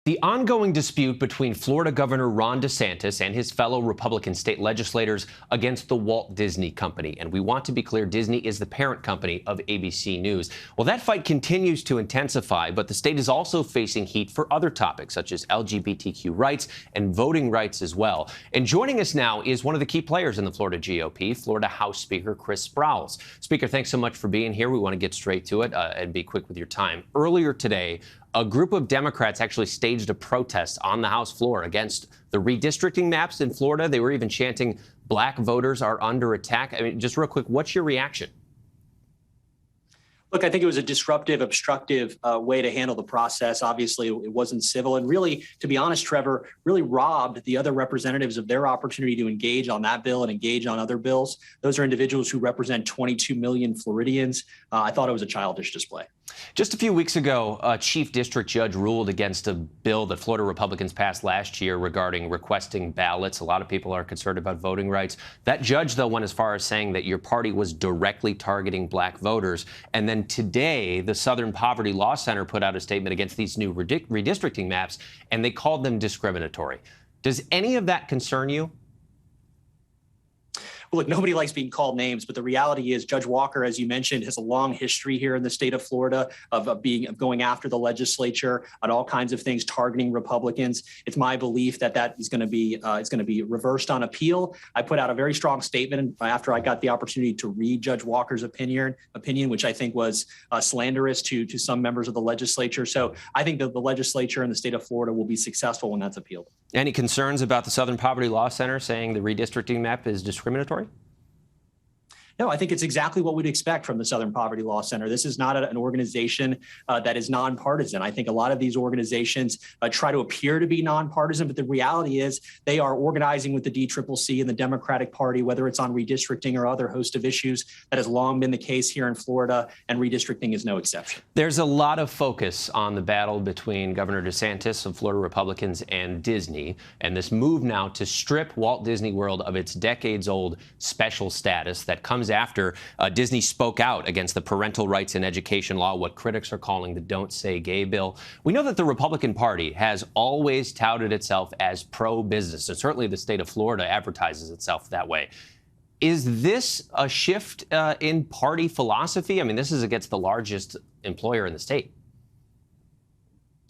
The ongoing dispute between Florida Governor Ron DeSantis and his fellow Republican state legislators against the Walt Disney Company. And we want to be clear, Disney is the parent company of ABC News. Well, that fight continues to intensify, but the state is also facing heat for other topics, such as LGBTQ rights and voting rights as well. And joining us now is one of the key players in the Florida GOP, Florida House Speaker Chris Sprowls. Speaker, thanks so much for being here. We want to get straight to it and be quick with your time. Earlier today, a group of Democrats actually staged a protest on the House floor against the redistricting maps in Florida. They were even chanting, "Black voters are under attack." I mean, just real quick, what's your reaction? Look, I think it was a disruptive, obstructive way to handle the process. Obviously, it wasn't civil. And really, to be honest, Trevor, really robbed the other representatives of their opportunity to engage on that bill and engage on other bills. Those are individuals who represent 22 million Floridians. I thought it was a childish display. Just a few weeks ago, a chief district judge ruled against a bill that Florida Republicans passed last year regarding requesting ballots. A lot of people are concerned about voting rights. That judge, though, went as far as saying that your party was directly targeting black voters. And then today, the Southern Poverty Law Center put out a statement against these new redistricting maps, and they called them discriminatory. Does any of that concern you? Well, look, nobody likes being called names, but the reality is Judge Walker, as you mentioned, has a long history here in the state of Florida of going after the legislature on all kinds of things, targeting Republicans. It's my belief that is going to be reversed on appeal. I put out a very strong statement after I got the opportunity to read Judge Walker's opinion, which I think was slanderous to some members of the legislature. So I think that the legislature in the state of Florida will be successful when that's appealed. Any concerns about the Southern Poverty Law Center saying the redistricting map is discriminatory? No, I think it's exactly what we'd expect from the Southern Poverty Law Center. This is not an organization that is nonpartisan. I think a lot of these organizations try to appear to be nonpartisan, but the reality is they are organizing with the DCCC and the Democratic Party, whether it's on redistricting or other host of issues. That has long been the case here in Florida, and redistricting is no exception. There's a lot of focus on the battle between Governor DeSantis of Florida Republicans and Disney, and this move now to strip Walt Disney World of its decades-old special status that comes after Disney spoke out against the parental rights in education law, what critics are calling the Don't Say Gay bill. We know that the Republican Party has always touted itself as pro-business, and certainly the state of Florida advertises itself that way. Is this a shift in party philosophy? I mean, this is against the largest employer in the state.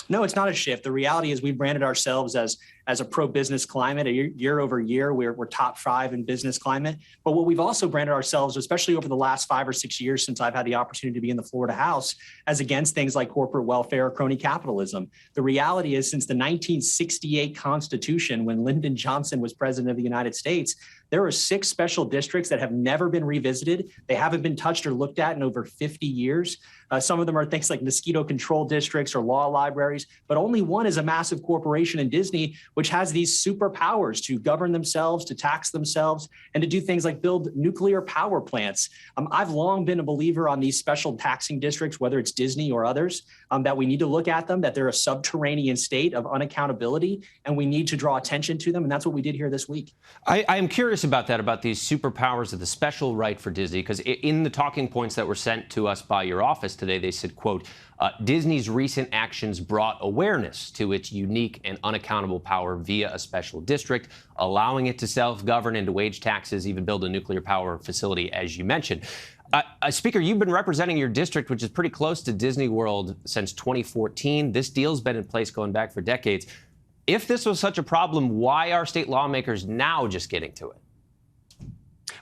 No, it's not a shift. The reality is we branded ourselves as a pro-business climate. Year over year, we're top 5 in business climate. But what we've also branded ourselves, especially over the last 5 or 6 years since I've had the opportunity to be in the Florida House, as against things like corporate welfare, crony capitalism. The reality is since the 1968 Constitution, when Lyndon Johnson was president of the United States, there are 6 special districts that have never been revisited. They haven't been touched or looked at in over 50 years. Some of them are things like mosquito control districts or law libraries, but only one is a massive corporation in Disney, which has these superpowers to govern themselves, to tax themselves, and to do things like build nuclear power plants. I've long been a believer on these special taxing districts, whether it's Disney or others, that we need to look at them, that they're a subterranean state of unaccountability, and we need to draw attention to them. And that's what we did here this week. I am curious about that, about these superpowers of the special right for Disney, because in the talking points that were sent to us by your office today, they said, quote, Disney's recent actions brought awareness to its unique and unaccountable power via a special district, allowing it to self-govern and to wage taxes, even build a nuclear power facility, as you mentioned. Speaker, you've been representing your district, which is pretty close to Disney World, since 2014. This deal's been in place going back for decades. If this was such a problem, why are state lawmakers now just getting to it?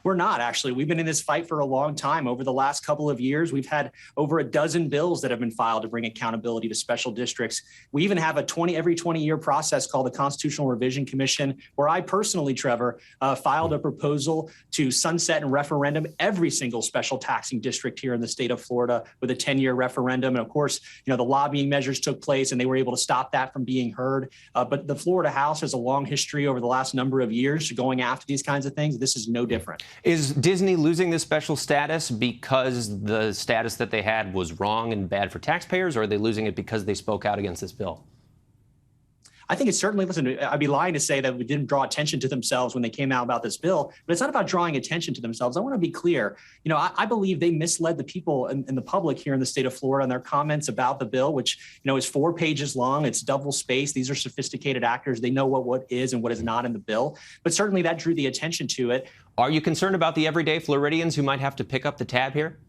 We're not, actually. We've been in this fight for a long time. Over the last couple of years, we've had over a dozen bills that have been filed to bring accountability to special districts. We even have every 20-year process called the Constitutional Revision Commission, where I personally, Trevor, filed a proposal to sunset and referendum every single special taxing district here in the state of Florida with a 10-year referendum. And of course, the lobbying measures took place and they were able to stop that from being heard. But the Florida House has a long history over the last number of years going after these kinds of things. This is no different. Is Disney losing this special status because the status that they had was wrong and bad for taxpayers, or are they losing it because they spoke out against this bill? I think it's certainly, listen, I'd be lying to say that we didn't draw attention to themselves when they came out about this bill, but it's not about drawing attention to themselves. I want to be clear. I believe they misled the people and the public here in the state of Florida in their comments about the bill, which, is 4 pages long. It's double spaced. These are sophisticated actors. They know what is and what is not in the bill, but certainly that drew the attention to it. Are you concerned about the everyday Floridians who might have to pick up the tab here?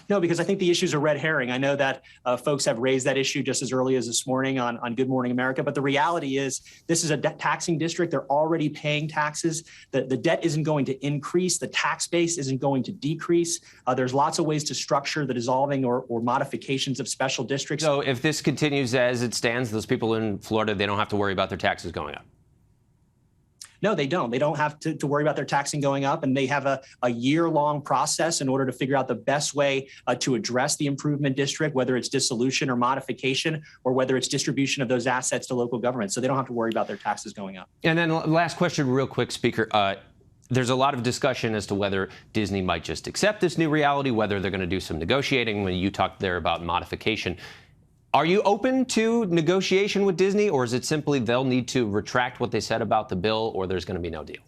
No, because I think the issues are red herring. I know that folks have raised that issue just as early as this morning on Good Morning America. But the reality is this is a debt taxing district. They're already paying taxes. The debt isn't going to increase. The tax base isn't going to decrease. There's lots of ways to structure the dissolving or modifications of special districts. So if this continues as it stands, those people in Florida, they don't have to worry about their taxes going up. No, they don't. They don't have to worry about their taxing going up, and they have a year-long process in order to figure out the best way to address the improvement district, whether it's dissolution or modification, or whether it's distribution of those assets to local governments. So they don't have to worry about their taxes going up. And then last question, real quick, Speaker. There's a lot of discussion as to whether Disney might just accept this new reality, whether they're going to do some negotiating. When you talked there about modification, are you open to negotiation with Disney, or is it simply they'll need to retract what they said about the bill, or there's going to be no deal?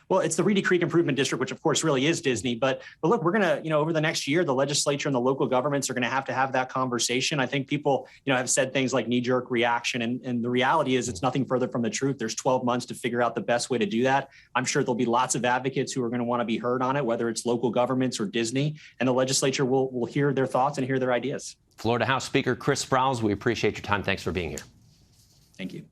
Well, it's the Reedy Creek Improvement District, which of course really is Disney. But look, we're going to, over the next year, the legislature and the local governments are going to have that conversation. I think people, have said things like knee-jerk reaction. And the reality is it's nothing further from the truth. There's 12 months to figure out the best way to do that. I'm sure there'll be lots of advocates who are going to want to be heard on it, whether it's local governments or Disney. And the legislature will hear their thoughts and hear their ideas. Florida House Speaker Chris Sprowls, we appreciate your time. Thanks for being here. Thank you.